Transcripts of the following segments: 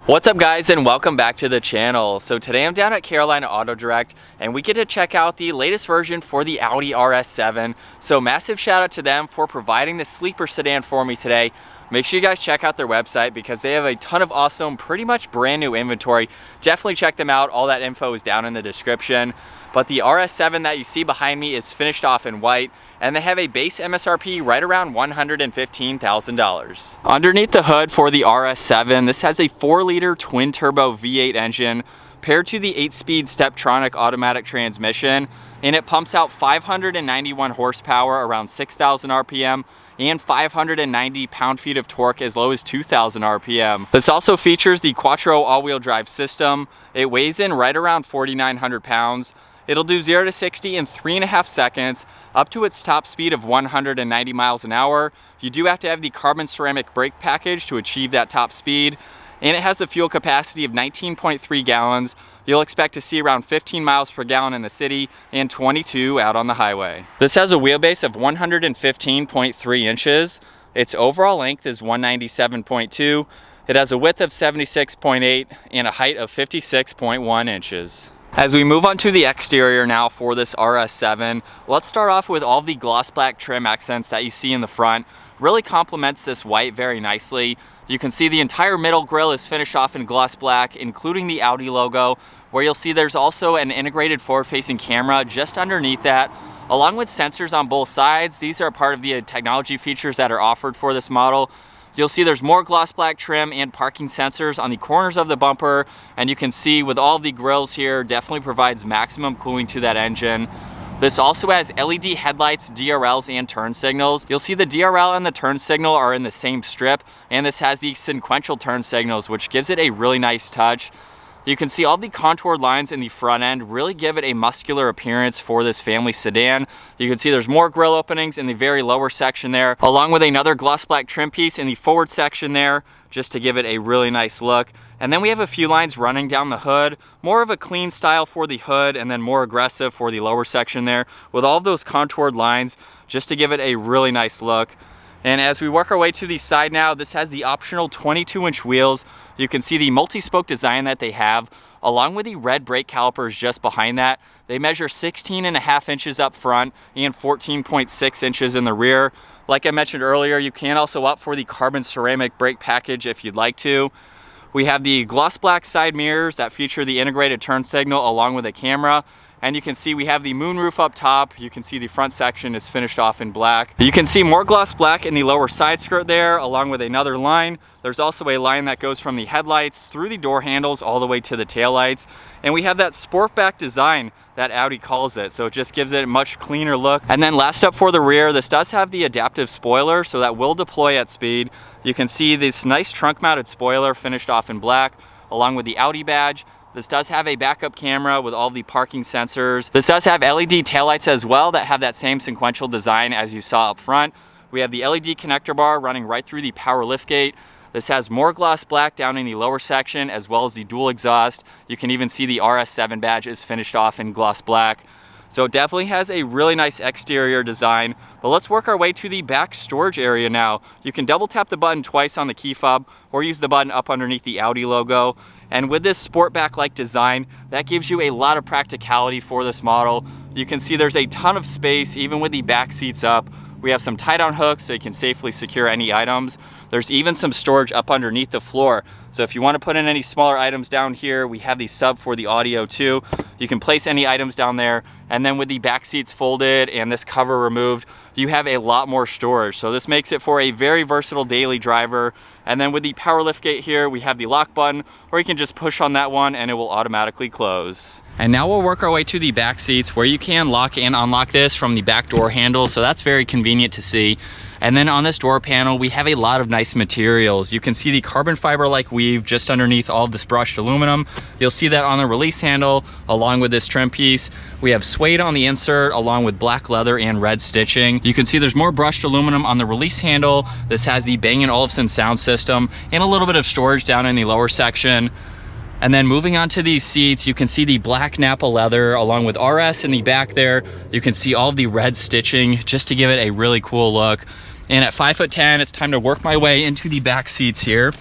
What's up guys, and welcome back to the channel. So today I'm down at Carolina Auto Direct and we get to check out the latest version for the Audi RS7. So massive shout out to them for providing the sleeper sedan for me today. Make sure you guys check out their website because they have a ton of awesome, pretty much brand new inventory. Definitely check them out. All that info is down in the description. But the RS7 that you see behind me is finished off in white, and they have a base MSRP right around $115,000. Underneath the hood for the RS7, this has a 4-liter twin-turbo V8 engine paired to the 8-speed Steptronic automatic transmission, and it pumps out 591 horsepower around 6,000 RPM and 590 pound-feet of torque as low as 2,000 RPM. This also features the Quattro all-wheel drive system. It weighs in right around 4,900 pounds. It'll do 0 to 60 in 3.5 seconds, up to its top speed of 190 miles an hour. You do have to have the carbon ceramic brake package to achieve that top speed, and it has a fuel capacity of 19.3 gallons. You'll expect to see around 15 miles per gallon in the city and 22 out on the highway. This has a wheelbase of 115.3 inches. Its overall length is 197.2. It has a width of 76.8 and a height of 56.1 inches. As we move on to the exterior now for this RS7, let's start off with all the gloss black trim accents that you see in the front. Really complements this white very nicely. You can see the entire middle grille is finished off in gloss black, including the Audi logo, where you'll see there's also an integrated forward-facing camera just underneath that, along with sensors on both sides. These are part of the technology features that are offered for this model. You'll see there's more gloss black trim and parking sensors on the corners of the bumper, and you can see with all the grills here, definitely provides maximum cooling to that engine. This also has LED headlights, DRLs, and turn signals. You'll see the DRL and the turn signal are in the same strip, and this has the sequential turn signals, which gives it a really nice touch. You can see all the contoured lines in the front end really give it a muscular appearance for this family sedan. You can see there's more grille openings in the very lower section there, along with another gloss black trim piece in the forward section there, just to give it a really nice look. And then we have a few lines running down the hood, more of a clean style for the hood and then more aggressive for the lower section there, with all of those contoured lines just to give it a really nice look. And as we work our way to the side now, this has the optional 22-inch wheels. You can see the multi-spoke design that they have, along with the red brake calipers just behind that. They measure 16.5 inches up front and 14.6 inches in the rear. Like I mentioned earlier, you can also opt for the carbon ceramic brake package if you'd like to. We have the gloss black side mirrors that feature the integrated turn signal along with a camera. And you can see we have the moonroof up top. You can see the front section is finished off in black. You can see more gloss black in the lower side skirt there, along with another line. There's also a line that goes from the headlights through the door handles all the way to the taillights. And we have that Sportback design that Audi calls it, so it just gives it a much cleaner look. And then last up for the rear, this does have the adaptive spoiler, so that will deploy at speed. You can see this nice trunk mounted spoiler finished off in black, along with the Audi badge. This does have a backup camera with all the parking sensors. This does have LED taillights as well that have that same sequential design as you saw up front. We have the LED connector bar running right through the power liftgate. This has more gloss black down in the lower section as well as the dual exhaust. You can even see the RS7 badge is finished off in gloss black. So it definitely has a really nice exterior design. But let's work our way to the back storage area now. You can double tap the button twice on the key fob or use the button up underneath the Audi logo. And with this Sportback-like design, that gives you a lot of practicality for this model. You can see there's a ton of space, even with the back seats up. We have some tie-down hooks so you can safely secure any items. There's even some storage up underneath the floor. So if you want to put in any smaller items down here, we have the sub for the audio too. You can place any items down there. And then with the back seats folded and this cover removed, you have a lot more storage. So this makes it for a very versatile daily driver. And then with the power liftgate here, we have the lock button, or you can just push on that one and it will automatically close. And now we'll work our way to the back seats where you can lock and unlock this from the back door handle. So that's very convenient to see. And then on this door panel, we have a lot of nice materials. You can see the carbon fiber-like weave just underneath all of this brushed aluminum. You'll see that on the release handle, along with this trim piece. We have suede on the insert, along with black leather and red stitching. You can see there's more brushed aluminum on the release handle. This has the Bang & Olufsen sound system and a little bit of storage down in the lower section. And then moving on to these seats, you can see the black Napa leather along with RS in the back there. You can see all of the red stitching just to give it a really cool look. And at 5'10", it's time to work my way into the back seats here.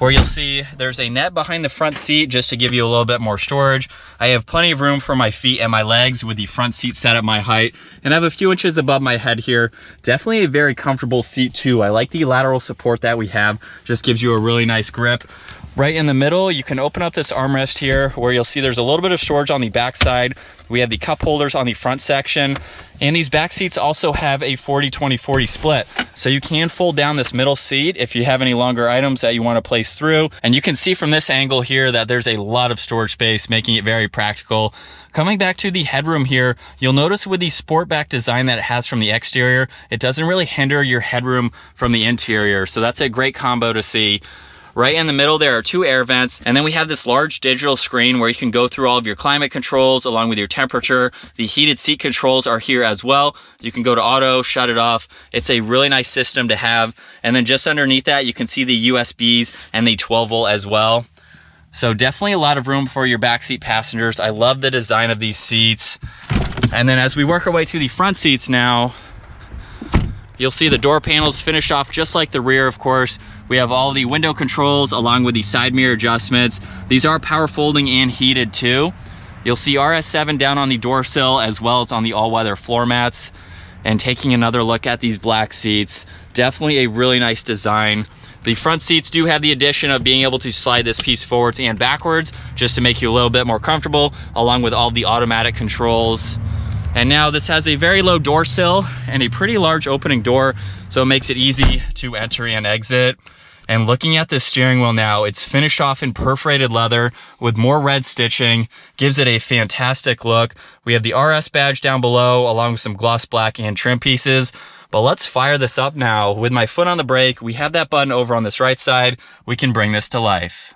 where you'll see there's a net behind the front seat just to give you a little bit more storage. I have plenty of room for my feet and my legs with the front seat set at my height, and I have a few inches above my head here. Definitely a very comfortable seat too. I like the lateral support that we have, just gives you a really nice grip. Right in the middle, you can open up this armrest here where you'll see there's a little bit of storage on the back side. We have the cup holders on the front section, and these back seats also have a 40-20-40 split. So you can fold down this middle seat if you have any longer items that you want to place through. And you can see from this angle here that there's a lot of storage space, making it very practical. Coming back to the headroom here, you'll notice with the Sportback design that it has from the exterior, it doesn't really hinder your headroom from the interior. So that's a great combo to see. Right in the middle, there are 2 air vents, and then we have this large digital screen where you can go through all of your climate controls along with your temperature. The heated seat controls are here as well. You can go to auto, shut it off. It's a really nice system to have. And then just underneath that, you can see the USBs and the 12 volt as well. So definitely a lot of room for your backseat passengers. I love the design of these seats. And then as we work our way to the front seats now, you'll see the door panels finished off just like the rear, of course. We have all the window controls along with the side mirror adjustments. These are power folding and heated too. You'll see RS7 down on the door sill as well as on the all-weather floor mats. And taking another look at these black seats, definitely a really nice design. The front seats do have the addition of being able to slide this piece forwards and backwards just to make you a little bit more comfortable, along with all the automatic controls. And now this has a very low door sill and a pretty large opening door, so it makes it easy to enter and exit. And looking at this steering wheel now, it's finished off in perforated leather with more red stitching, gives it a fantastic look. We have the RS badge down below along with some gloss black and trim pieces. But let's fire this up now. With my foot on the brake, we have that button over on this right side. We can bring this to life.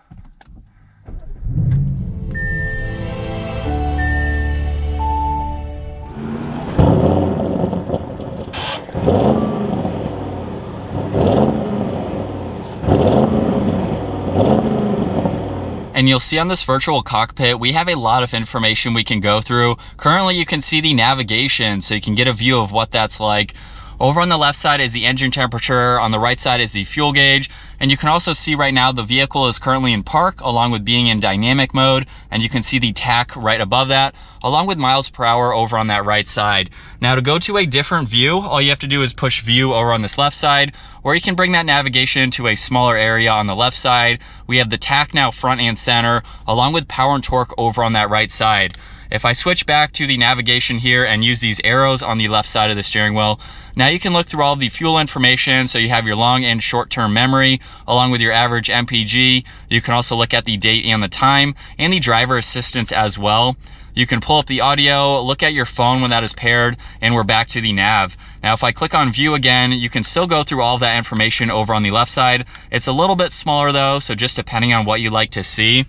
And you'll see on this virtual cockpit, we have a lot of information we can go through. Currently, you can see the navigation, so you can get a view of what that's like. Over on the left side is the engine temperature, on the right side is the fuel gauge, and you can also see right now the vehicle is currently in park along with being in dynamic mode, and you can see the tach right above that, along with miles per hour over on that right side. Now to go to a different view, all you have to do is push view over on this left side, or you can bring that navigation to a smaller area on the left side. We have the tach now front and center, along with power and torque over on that right side. If I switch back to the navigation here and use these arrows on the left side of the steering wheel, now you can look through all of the fuel information, so you have your long and short-term memory, along with your average MPG. You can also look at the date and the time, and the driver assistance as well. You can pull up the audio, look at your phone when that is paired, and we're back to the nav. Now, if I click on view again, you can still go through all of that information over on the left side. It's a little bit smaller though, so just depending on what you like to see.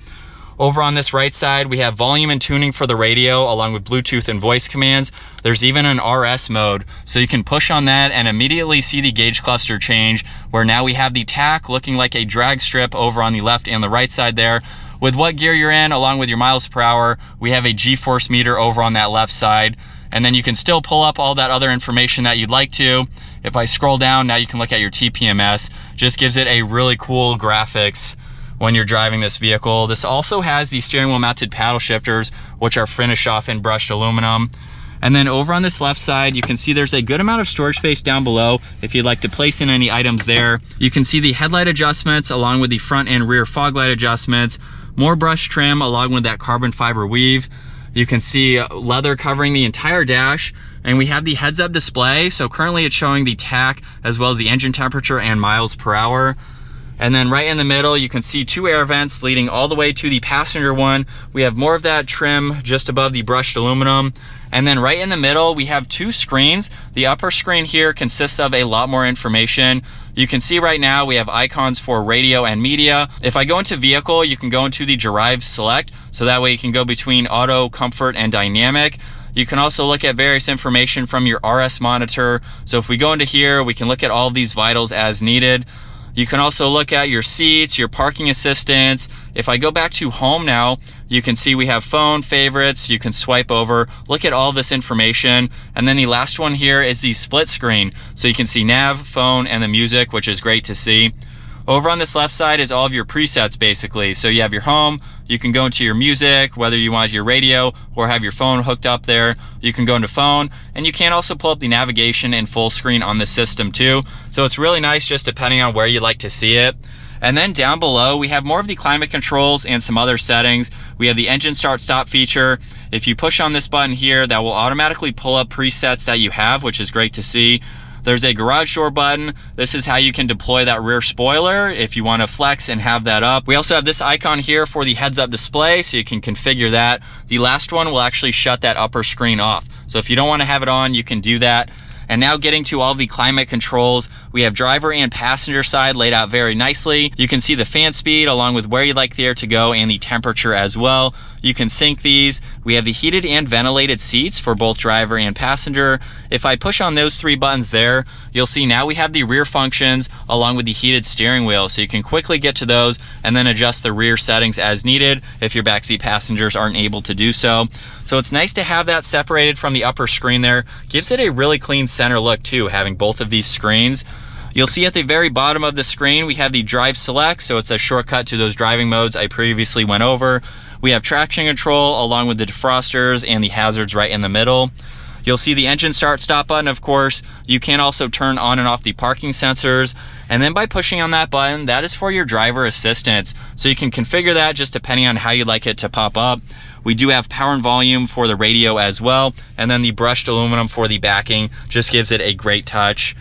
Over on this right side, we have volume and tuning for the radio, along with Bluetooth and voice commands. There's even an RS mode, so you can push on that and immediately see the gauge cluster change, where now we have the tach looking like a drag strip over on the left and the right side there. With what gear you're in, along with your miles per hour, we have a G-force meter over on that left side. And then you can still pull up all that other information that you'd like to. If I scroll down, now you can look at your TPMS. Just gives it a really cool graphics when you're driving this vehicle. This also has the steering wheel mounted paddle shifters, which are finished off in brushed aluminum. And then over on this left side, you can see there's a good amount of storage space down below if you'd like to place in any items there. You can see the headlight adjustments along with the front and rear fog light adjustments, more brush trim along with that carbon fiber weave. You can see leather covering the entire dash, and we have the heads-up display. So currently it's showing the tach as well as the engine temperature and miles per hour. And then right in the middle, you can see 2 air vents leading all the way to the passenger one. We have more of that trim just above the brushed aluminum. And then right in the middle, we have 2 screens. The upper screen here consists of a lot more information. You can see right now we have icons for radio and media. If I go into vehicle, you can go into the Drive Select, so that way you can go between auto, comfort, and dynamic. You can also look at various information from your RS monitor. So if we go into here, we can look at all of these vitals as needed. You can also look at your seats, your parking assistance. If I go back to home now, you can see we have phone, favorites. You can swipe over, look at all this information. And then the last one here is the split screen. So you can see nav, phone, and the music, which is great to see. Over on this left side is all of your presets basically. So you have your home, you can go into your music, whether you want your radio or have your phone hooked up there. You can go into phone, and you can also pull up the navigation in full screen on the system too. So it's really nice just depending on where you like to see it. And then down below, we have more of the climate controls and some other settings. We have the engine start stop feature. If you push on this button here, that will automatically pull up presets that you have, which is great to see. There's a garage door button. This is how you can deploy that rear spoiler if you want to flex and have that up. We also have this icon here for the heads-up display, so you can configure that. The last one will actually shut that upper screen off. So if you don't want to have it on, you can do that. And now getting to all the climate controls, we have driver and passenger side laid out very nicely. You can see the fan speed along with where you'd like the air to go and the temperature as well. You can sync these. We have the heated and ventilated seats for both driver and passenger. If I push on those three buttons there, you'll see now we have the rear functions along with the heated steering wheel. So you can quickly get to those and then adjust the rear settings as needed if your backseat passengers aren't able to do so. So it's nice to have that separated from the upper screen there. Gives it a really clean center look too, having both of these screens. You'll see at the very bottom of the screen, we have the drive select. So it's a shortcut to those driving modes I previously went over. We have traction control along with the defrosters and the hazards right in the middle. You'll see the engine start stop button, of course. You can also turn on and off the parking sensors. And then by pushing on that button, that is for your driver assistance. So you can configure that just depending on how you'd like it to pop up. We do have power and volume for the radio as well. And then the brushed aluminum for the backing just gives it a great touch.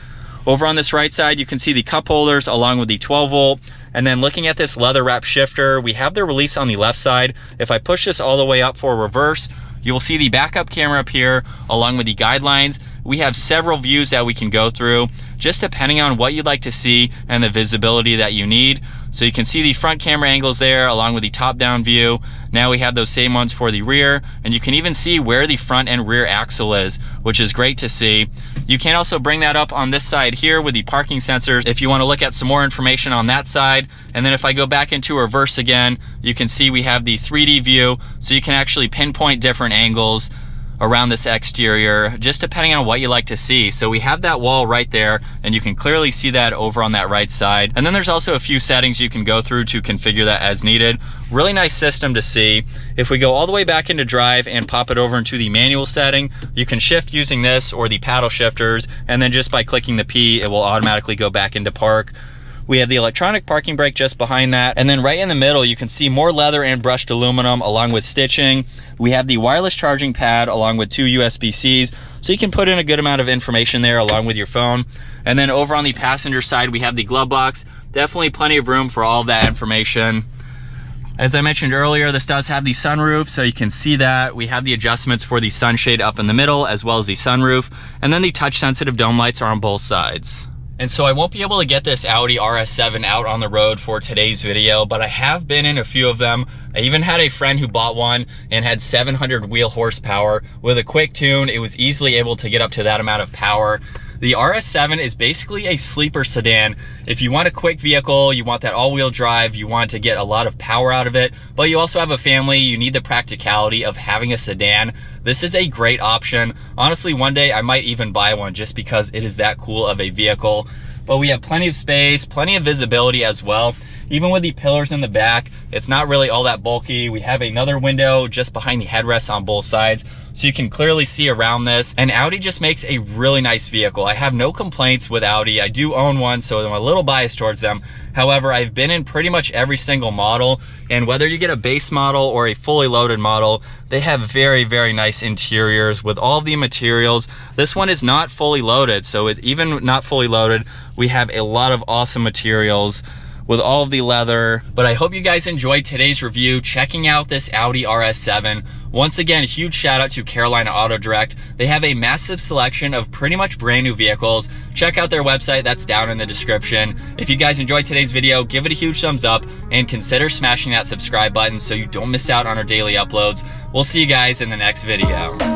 Over on this right side, you can see the cup holders along with the 12 volt. And then looking at this leather wrap shifter, we have the release on the left side. If I push this all the way up for reverse, you will see the backup camera up here along with the guidelines. We have several views that we can go through, just depending on what you'd like to see and the visibility that you need. So you can see the front camera angles there along with the top-down view. Now we have those same ones for the rear, and you can even see where the front and rear axle is, which is great to see. You can also bring that up on this side here with the parking sensors if you want to look at some more information on that side. And then if I go back into reverse again, you can see we have the 3D view, so you can actually pinpoint different angles around this exterior, just depending on what you like to see. So we have that wall right there, and you can clearly see that over on that right side. And then there's also a few settings you can go through to configure that as needed. Really nice system to see. If we go all the way back into drive and pop it over into the manual setting, you can shift using this or the paddle shifters, and then just by clicking the P, it will automatically go back into park. We have the electronic parking brake just behind that. And then right in the middle, you can see more leather and brushed aluminum along with stitching. We have the wireless charging pad along with two USB-Cs. So you can put in a good amount of information there along with your phone. And then over on the passenger side, we have the glove box. Definitely plenty of room for all of that information. As I mentioned earlier, this does have the sunroof, so you can see that. We have the adjustments for the sunshade up in the middle as well as the sunroof. And then the touch-sensitive dome lights are on both sides. And so I won't be able to get this Audi RS7 out on the road for today's video, but I have been in a few of them. I even had a friend who bought one and had 700 wheel horsepower. With a quick tune, it was easily able to get up to that amount of power. The RS7 is basically a sleeper sedan. If you want a quick vehicle, you want that all-wheel drive, you want to get a lot of power out of it, but you also have a family, you need the practicality of having a sedan, this is a great option. Honestly, one day I might even buy one just because it is that cool of a vehicle. But we have plenty of space, plenty of visibility as well. Even with the pillars in the back, it's not really all that bulky. We have another window just behind the headrests on both sides, so you can clearly see around this. And Audi just makes a really nice vehicle. I have no complaints with Audi. I do own one, so I'm a little biased towards them. However, I've been in pretty much every single model, and whether you get a base model or a fully loaded model, they have very, very nice interiors with all the materials. This one is not fully loaded, so even not fully loaded, we have a lot of awesome materials with all of the leather. But I hope you guys enjoyed today's review, checking out this Audi RS7. Once again, a huge shout out to Carolina Auto Direct. They have a massive selection of pretty much brand new vehicles. Check out their website, that's down in the description. If you guys enjoyed today's video, give it a huge thumbs up and consider smashing that subscribe button so you don't miss out on our daily uploads. We'll see you guys in the next video.